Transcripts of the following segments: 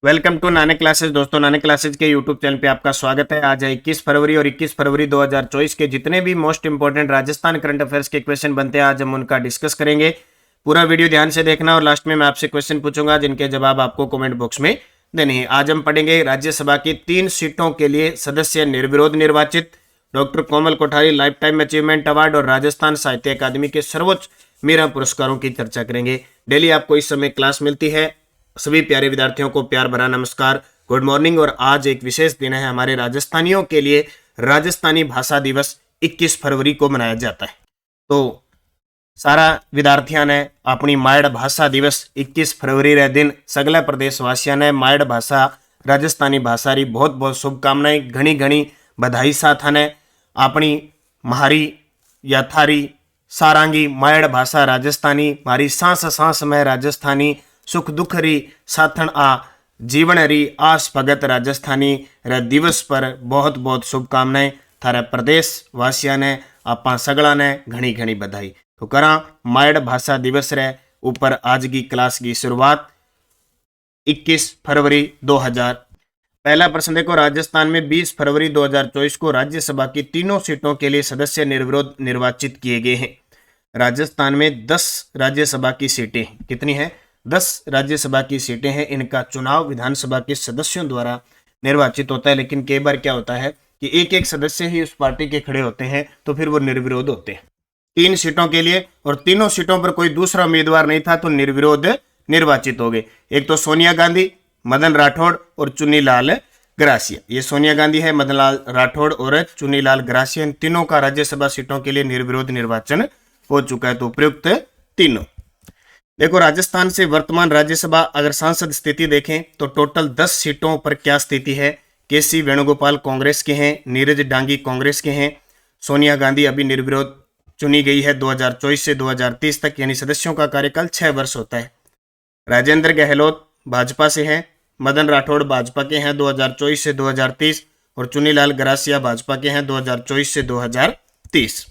Welcome to Nanak classes. दोस्तों, Nanak classes के YouTube channel पे आपका स्वागत है। आज है 21 फरवरी और 21 फरवरी 2024 के जितने भी most important Rajasthan current affairs के क्वेश्चन बनते हैं आज हम उनका डिस्कस करेंगे। पूरा वीडियो ध्यान से देखना और लास्ट में मैं आपसे क्वेश्चन पूछूंगा जिनके जवाब आपको कमेंट बॉक्स में देने हैं। आज हम पढ़ेंगे राज्यसभा की 3 सीटों के लिए सदस्य निर्विरोध निर्वाचित, doctor Komal Kothari lifetime achievement award और राजस्थान साहित्य अकादमी के सर्वोच्च मीरा पुरस्कारों की चर्चा करेंगे। डेली आपको इस समय क्लास मिलती है। सभी प्यारे विद्यार्थियों को प्यार भरा नमस्कार, गुड मॉर्निंग। और आज एक विशेष दिन है हमारे राजस्थानियों के लिए। राजस्थानी भाषा दिवस 21 फरवरी को मनाया जाता है। तो सारा विद्यार्थियों ने अपनी मायड़ भाषा दिवस 21 फरवरी रे दिन सगला प्रदेशवासियों ने मायड़ भाषा राजस्थानी भाषा री बहुत बहुत शुभकामनाएं, घनी घनी बधाई साथ ने अपनी म्हारी या थारी सारांगी मायड़ भाषा राजस्थानी, मारी सांस सांस में राजस्थानी, सुख दुख री साथन आ जीवन री आस भगत राजस्थानी रे दिवस पर बहुत बहुत शुभकामनाएं। थारे प्रदेश वासियों ने आपा सगड़ा ने घनी घनी बधाई। तो करा मायड़ भाषा दिवस रे ऊपर आज की क्लास की शुरुआत 21 फरवरी 2000। पहला प्रश्न देखो, राजस्थान में 20 फरवरी 2024 को राज्यसभा की तीनों सीटों के लिए सदस्य निर्विरोध निर्वाचित किए गए हैं। राजस्थान में 10 राज्यसभा की सीटें कितनी है? 10 राज्यसभा की सीटें हैं। इनका चुनाव विधानसभा के सदस्यों द्वारा निर्वाचित होता है, लेकिन कई बार क्या होता है कि एक एक सदस्य ही उस पार्टी के खड़े होते हैं तो फिर वो निर्विरोध होते हैं 3 सीटों के लिए, और तीनों सीटों पर कोई दूसरा उम्मीदवार नहीं था तो निर्विरोध निर्वाचित हो गए। एक तो सोनिया गांधी, मदन राठौड़ और चुन्नीलाल ग्रासिया। ये सोनिया गांधी है, मदन लाल राठौड़ और चुन्नीलाल ग्रासिया, इन तीनों का राज्यसभा सीटों के लिए निर्विरोध निर्वाचन हो चुका है। तो उपयुक्त तीनों। देखो, राजस्थान से वर्तमान राज्यसभा अगर सांसद स्थिति देखें तो टोटल 10 सीटों पर क्या स्थिति है। केसी वेणुगोपाल कांग्रेस के हैं, नीरज डांगी कांग्रेस के हैं, सोनिया गांधी अभी निर्विरोध चुनी गई है 2024 से 2030 तक, यानी सदस्यों का कार्यकाल 6 वर्ष होता है। राजेंद्र गहलोत भाजपा से हैं, मदन राठौड़ भाजपा के हैं 2024 से 2030, और चुन्नीलाल ग्रासिया भाजपा के हैं 2024 से 2030।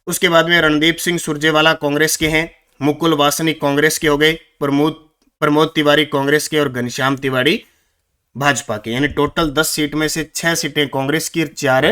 उसके बाद में रणदीप सिंह सुरजेवाला कांग्रेस के हैं, मुकुल वासनिक कांग्रेस के हो गए, प्रमोद तिवारी कांग्रेस के और घनश्याम तिवारी भाजपा के। यानी टोटल 10 सीट में से 6 सीटें कांग्रेस की और 4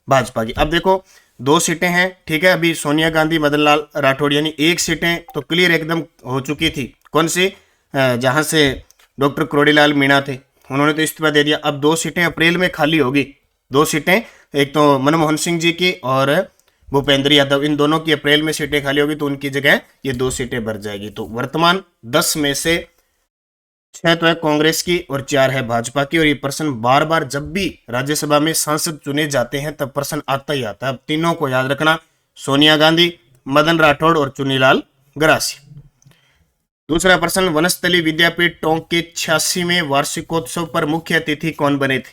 भाजपा की। अब देखो 2 सीटें हैं, ठीक है, अभी सोनिया गांधी मदन लाल राठौड़, यानी 1 सीटें तो क्लियर एकदम हो चुकी थी। कौन सी? जहां से डॉक्टर क्रोडीलाल मीणा थे, उन्होंने तो इस्तीफा दे दिया। अब 2 सीटें अप्रैल में खाली होगी। 2 सीटें, एक तो मनमोहन सिंह जी की और भूपेंद्र यादव, इन दोनों की अप्रैल में सीटें खाली होगी तो उनकी जगह ये 2 सीटें भर जाएगी। तो वर्तमान 10 में से 6 तो है कांग्रेस की और 4 है भाजपा की। और ये प्रश्न बार बार जब भी राज्यसभा में सांसद चुने जाते हैं तब प्रश्न आता ही आता है। अब तीनों को याद रखना, सोनिया गांधी, मदन राठौड़ और चुन्नीलाल ग्रासिया। दूसरा प्रश्न, वनस्थली विद्यापीठ टोंक के 86वें वार्षिकोत्सव पर मुख्य अतिथि कौन बने थे?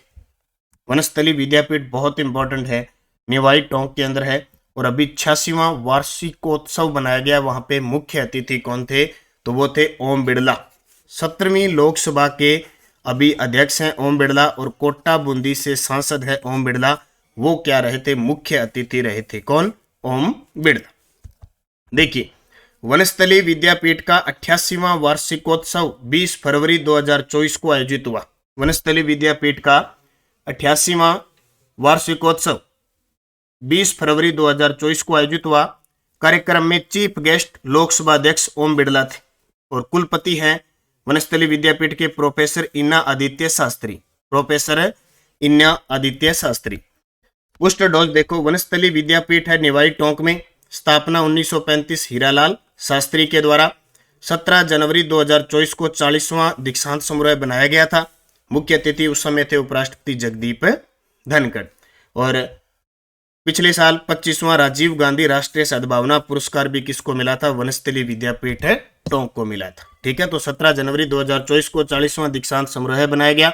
वनस्थली विद्यापीठ बहुत इंपॉर्टेंट है, निवाई टोंक के अंदर है, और अभी 86वां वार्षिकोत्सव बनाया गया। वहां पे मुख्य अतिथि कौन थे? तो वो थे ओम बिड़ला। 17वीं लोकसभा के अभी अध्यक्ष हैं ओम बिड़ला, और कोटा बूंदी से सांसद है ओम बिड़ला। वो क्या रहे थे? मुख्य अतिथि रहे थे। कौन? ओम बिड़ला। देखिए, वनस्थली विद्यापीठ का 88वां वार्षिकोत्सव 20 फरवरी 2024 को आयोजित हुआ। वनस्थली विद्यापीठ का 88वां वार्षिकोत्सव 20 फरवरी 2024 को आयोजित हुआ। कार्यक्रम में चीफ गेस्ट लोकसभा अध्यक्ष ओम बिड़ला थे, और कुलपति हैं वनस्थली विद्यापीठ के प्रोफेसर इन्ना आदित्य शास्त्री। प्रोफेसर इन्ना आदित्य शास्त्री। पुष्ट डोज देखो, वनस्थली विद्यापीठ है निवाई टोंक में, स्थापना 1935 हीरालाल शास्त्री के द्वारा। 17 जनवरी 2024 को 40वां दीक्षांत समारोह बनाया गया था। मुख्य अतिथि उस समय थे उपराष्ट्रपति जगदीप धनखड़। और पिछले साल 25वां राजीव गांधी राष्ट्रीय सद्भावना पुरस्कार भी किसको मिला था? वनस्थली विद्यापीठ टोंक को मिला था। ठीक है, तो 17 जनवरी 2024 को 40वां दीक्षांत समारोह बनाया गया।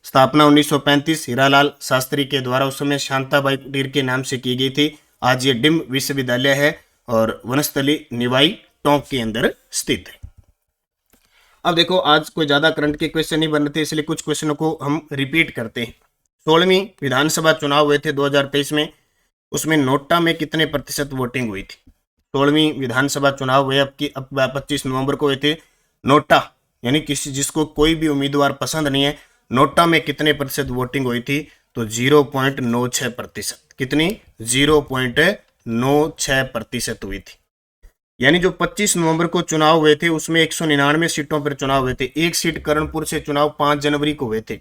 स्थापना 1935 हीरालाल शास्त्री के द्वारा, उस समय शांताबाई कुटीर के नाम से की गई थी। आज ये डिम्ब विश्वविद्यालय है और वनस्थली निवाई टोंक के अंदर स्थित है। अब देखो, आज कोई ज्यादा करंट के क्वेश्चन नहीं बन रहे थे, इसलिए कुछ क्वेश्चनों को हम रिपीट करते हैं। 16वीं विधानसभा चुनाव हुए थे 2023 में, उसमें नोटा में कितने प्रतिशत वोटिंग हुई थी? 16वीं विधानसभा चुनाव हुए अब 25 नवंबर को हुए थे। नोटा यानी किसी जिसको कोई भी उम्मीदवार पसंद नहीं है, नोटा में कितने प्रतिशत वोटिंग हुई थी, तो 0.96%। कितनी? 0.96% हुई थी। यानी जो 25 नवंबर को चुनाव हुए थे उसमें 199 सीटों पर चुनाव हुए थे। एक सीट करणपुर से चुनाव 5 जनवरी को हुए थे।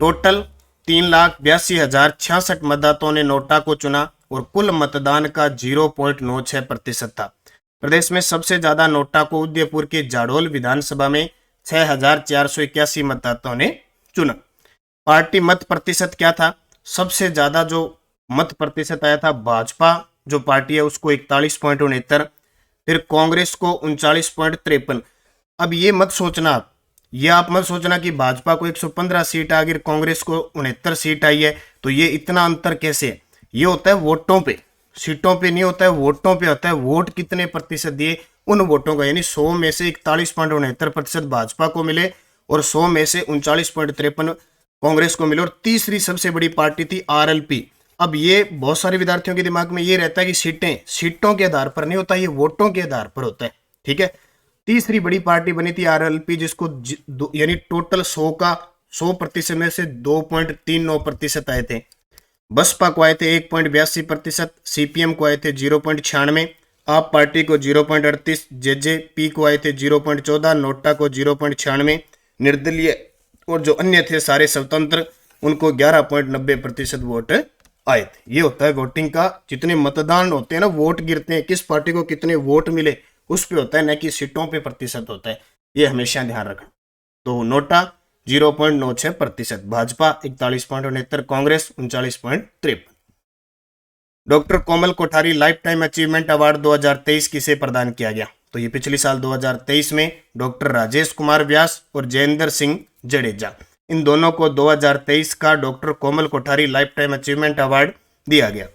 टोटल 3,82,066 मतदाताओं ने नोटा को चुना और कुल मतदान का 0.96% था। प्रदेश में सबसे ज्यादा नोटा को उदयपुर के जाडोल विधानसभा में 6,481 मतदाताओं ने चुना। पार्टी मत प्रतिशत क्या था? सबसे ज्यादा जो मत प्रतिशत आया था भाजपा जो पार्टी है उसको 41.69, फिर कांग्रेस को 39.53। अब ये मत सोचना, ये आप मत सोचना कि भाजपा को 115 सीट आ गई, कांग्रेस को 69 सीट आई है, तो ये इतना अंतर कैसे है? ये होता है वोटों पे, सीटों पे नहीं होता है, वोटों पे होता है। वोट कितने प्रतिशत दिए उन वोटों का, यानी 100 में से 41.69% भाजपा को मिले और 100 में से 39.53 कांग्रेस को मिले। और तीसरी सबसे बड़ी पार्टी थी आरएलपी। अब ये बहुत सारे विद्यार्थियों के दिमाग में ये रहता है कि सीटों के आधार पर नहीं होता, ये वोटों के आधार पर होता है। ठीक है, तीसरी बड़ी पार्टी बनी थी आरएलपी, जिसको यानी टोटल 100 का 100% में से 2.39% आए थे। बसपा को आए थे 1.82%, सीपीएम को आए थे 0.96, आप पार्टी को 0.38, जेजेपी को आए थे 0.14, नोटा को 0.96, निर्दलीय और जो अन्य थे सारे स्वतंत्र उनको 11.90% वोट आए थे। ये होता है वोटिंग का, जितने मतदान होते हैं ना, वोट गिरते हैं, किस पार्टी को कितने वोट मिले उस पे होता है, न कि सीटों पे प्रतिशत होता है। ये हमेशा ध्यान रखना। तो NOTA 0.96%, Bhajpa 41.69, Congress 39.53। Doctor Komal Kothari lifetime achievement award 2023 किसे प्रदान किया गया? तो ये पिछले साल 2023 में डॉक्टर राजेश कुमार व्यास और जयेंद्र सिंह जडेजा, इन दोनों को 2023 का doctor Komal Kothari lifetime achievement award दिया गया।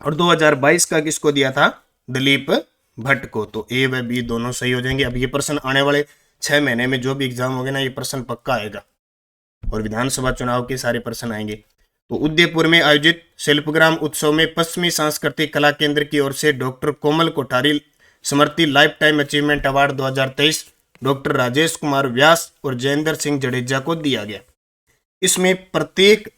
और 2022 का किसको दिया था? दिलीप भट्ट को। तो ए व बी दोनों सही हो जाएंगे। अब ये प्रश्न आने वाले 6 महीने में जो भी एग्जाम होंगे ना, ये प्रश्न पक्का आएगा और विधानसभा चुनाव के सारे प्रश्न आएंगे। तो उदयपुर में आयोजित शिल्पग्राम उत्सव में पश्चिमी सांस्कृतिक कला केंद्र की ओर से doctor Komal Kothari Smriti lifetime achievement award 2023 doctor Rajesh Kumar Vyas और जयेंद्र सिंह जडेजा को दिया गया। इसमें प्रत्येक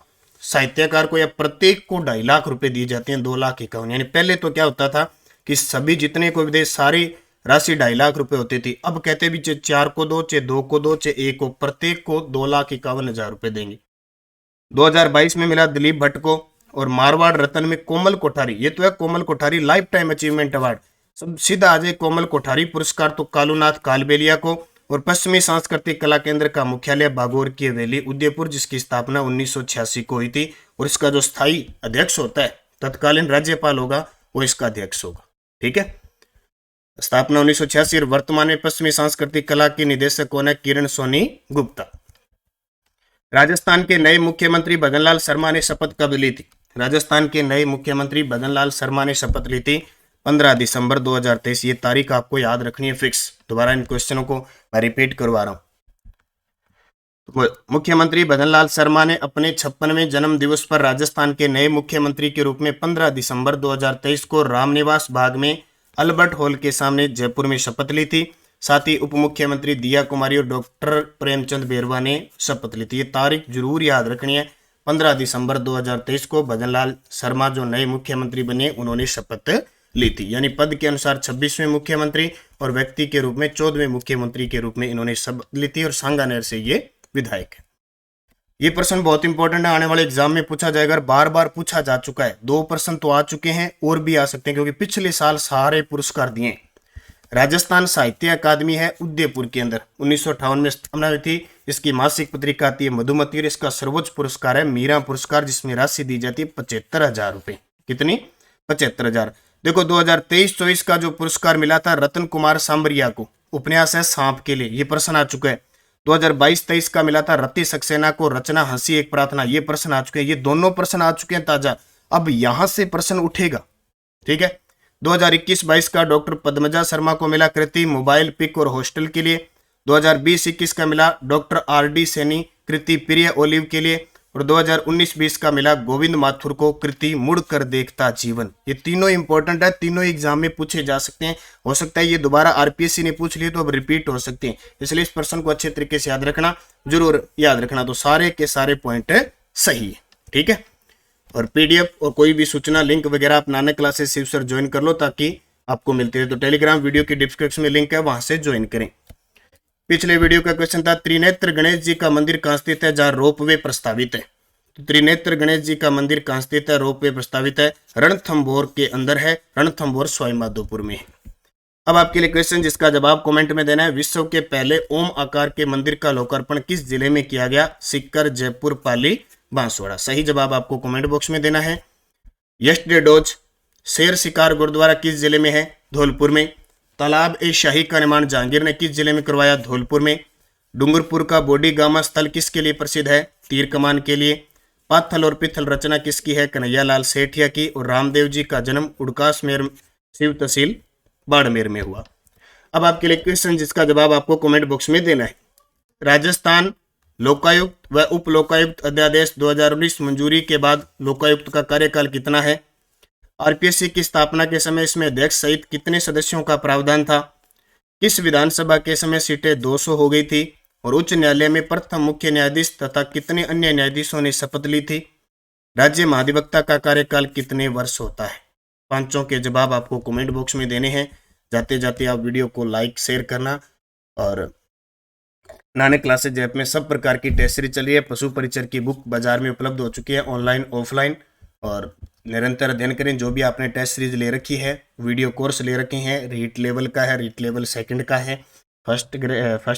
साहित्यकार को या प्रत्येक को 2.5 लाख रुपए दिए जाते हैं, 2,51,000। यानी पहले तो क्या होता था कि सभी जितने को विदेश सारी राशि 2.5 लाख रुपए होती थी। अब कहते भी चाहे 4 को दो, चाहे 2 को दो, चाहे 1 को, प्रत्येक को 2,51,000 रुपए देंगे। 2022 में मिला दिलीप भट्ट को। और मारवाड़ रत्न में कोमल कोठारी, ये तो है Komal Kothari lifetime achievement award, सब सीधा आ जाए कोमल कोठारी पुरस्कार तो कालूनाथ कालबेलिया को। और पश्चिमी सांस्कृतिक कला केंद्र का मुख्यालय बागोर की हवेली उदयपुर, जिसकी स्थापना 1986 को हुई थी। और इसका जो स्थायी अध्यक्ष होता है, तत्कालीन राज्यपाल होगा, वो इसका अध्यक्ष होगा। ठीक है, स्थापना 1986। और वर्तमान में पश्चिमी सांस्कृतिक कला के निदेशक कौन है? किरण सोनी गुप्ता। राजस्थान के नए मुख्यमंत्री भजनलाल शर्मा ने शपथ कब ली थी? राजस्थान के नए मुख्यमंत्री भजनलाल शर्मा ने शपथ ली थी 15 दिसंबर 2023। ये तारीख आपको याद रखनी है फिक्स। दोबारा इन क्वेश्चनों को मैं रिपीट करवा रहा हूं। मुख्यमंत्री भजनलाल शर्मा ने अपने 56वें जन्म दिवस पर राजस्थान के नए मुख्यमंत्री के रूप में 15 दिसंबर 2023 को रामनिवास बाग में अल्बर्ट हॉल के सामने जयपुर में शपथ ली थी। साथ ही उप मुख्यमंत्री दिया कुमारी और डॉक्टर प्रेमचंद बेरवा ने शपथ ली थी। ये तारीख जरूर याद रखनी है, 15 दिसंबर 2023 को भजनलाल शर्मा जो नए मुख्यमंत्री बने उन्होंने शपथ ली थी। यानी पद के अनुसार 26वें मुख्यमंत्री और व्यक्ति के रूप में 14वें मुख्यमंत्री के रूप में इन्होंने शपथ ली थी। और सांगानेर से ये विधायक है। ये प्रश्न बहुत इंपॉर्टेंट है, आने वाले एग्जाम में पूछा जाएगा, बार बार पूछा जा चुका है। 2 प्रश्न तो आ चुके हैं और भी आ सकते हैं, क्योंकि पिछले साल सारे पुरस्कार दिए। राजस्थान साहित्य अकादमी है उदयपुर के अंदर, 1958 में स्थापना हुई थी। इसकी मासिक पत्रिका आती है मधुमती और इसका सर्वोच्च पुरस्कार है मीरा पुरस्कार, जिसमें राशि दी जाती है 75,000 रुपए। कितनी? 75,000। देखो 2023-24 का जो पुरस्कार मिला था रतन कुमार सांबरिया को, उपन्यास है सांप के लिए, ये प्रश्न आ चुका है। 2022-23 का मिला था रति सक्सेना को, रचना हंसी एक प्रार्थना, ये प्रश्न आ चुके हैं। ये दोनों प्रश्न आ चुके हैं ताजा, अब यहां से प्रश्न उठेगा। ठीक है, 2021-22 का डॉक्टर पद्मजा शर्मा को मिला कृति मोबाइल पिक और हॉस्टल के लिए। 2020-21 का मिला डॉक्टर आर डी सैनी कृति प्रिय ओलिव के लिए। और 2019-20 का मिला गोविंद माथुर को कृति मुड़ कर देखता जीवन। ये तीनों इंपॉर्टेंट है, तीनों एग्जाम में पूछे जा सकते हैं। हो सकता है ये दोबारा आरपीएससी ने पूछ लिए तो अब रिपीट हो सकते हैं, इसलिए इस प्रश्न को अच्छे तरीके से याद रखना, जरूर याद रखना। तो सारे के सारे पॉइंट सही है, ठीक है। और पीडीएफ और कोई भी सूचना लिंक वगैरह आप Nanak classes Shiv sir join कर लो ताकि आपको मिलती है। तो टेलीग्राम वीडियो की डिस्क्रिप्शन में लिंक है, वहां से ज्वाइन करें। पिछले वीडियो का क्वेश्चन था त्रिनेत्र गणेश जी का मंदिर कहां स्थित है जहां रोपवे प्रस्तावित है। तो त्रिनेत्र गणेश जी का मंदिर कहां स्थित है, रोपवे प्रस्तावित है, रणथंभौर के अंदर है। रणथंभौर सवाईमाधोपुर में है। अब आपके लिए क्वेश्चन जिसका जवाब कमेंट में देना है। विश्व के पहले ओम आकार के मंदिर का लोकार्पण किस जिले में किया गया, सीकर, जयपुर, पाली, बांसवाड़ा। सही जवाब आपको कमेंट बॉक्स में देना है। यस्टरडे डोज शेर शिकार गुरुद्वारा किस जिले में है, धौलपुर में। तालाब ए शाही का निर्माण जहांगीर ने किस जिले में करवाया, धौलपुर में। डूंगरपुर का बोडी गामा स्थल किसके लिए प्रसिद्ध है, तीर कमान के लिए। पाथल और पिथल रचना किसकी है, कन्हैयालाल सेठिया की। और रामदेव जी का जन्म उड़कास में शिव तहसील बाड़मेर में हुआ। अब आपके लिए क्वेश्चन जिसका जवाब आपको कमेंट बॉक्स में देना है। राजस्थान लोकायुक्त व उप लोकायुक्त अध्यादेश 2019 मंजूरी के बाद लोकायुक्त का कार्यकाल कितना है। आरपीएससी की स्थापना के समय इसमें अध्यक्ष सहित कितने सदस्यों का प्रावधान था। किस विधानसभा के समय सीटें 200 हो गई थी। और उच्च न्यायालय में प्रथम मुख्य न्यायाधीश तथा कितने अन्य न्यायाधीशों ने शपथ ली थी। राज्य महाधिवक्ता का कार्यकाल कितने वर्ष होता है। पांचों के जवाब आपको कमेंट बॉक्स में देने हैं। जाते जाते आप वीडियो को लाइक शेयर करना। और नानक क्लासेज ऐप में सब प्रकार की टेस्ट सीरीज चली है। पशु परिचर की बुक बाजार में उपलब्ध हो चुकी है, ऑनलाइन ऑफलाइन। और निरंतर अध्ययन करें। जो भी आपने टेस्ट सीरीज ले रखी है, वीडियो कोर्स ले रखे हैं, रीट लेवल का है, रीट लेवल सेकंड का है, फर्स्ट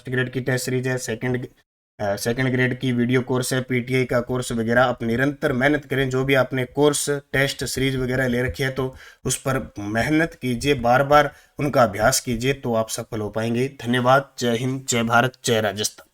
ग्रेड की टेस्ट सीरीज है, सेकंड ग्रेड की वीडियो कोर्स है, पीटीआई का कोर्स वगैरह। आप निरंतर मेहनत करें। जो भी आपने कोर्स टेस्ट सीरीज वगैरह ले रखी है तो उस पर मेहनत कीजिए, बार बार उनका अभ्यास कीजिए, तो आप सफल हो पाएंगे। धन्यवाद। जय हिंद, जय भारत, जय राजस्थान।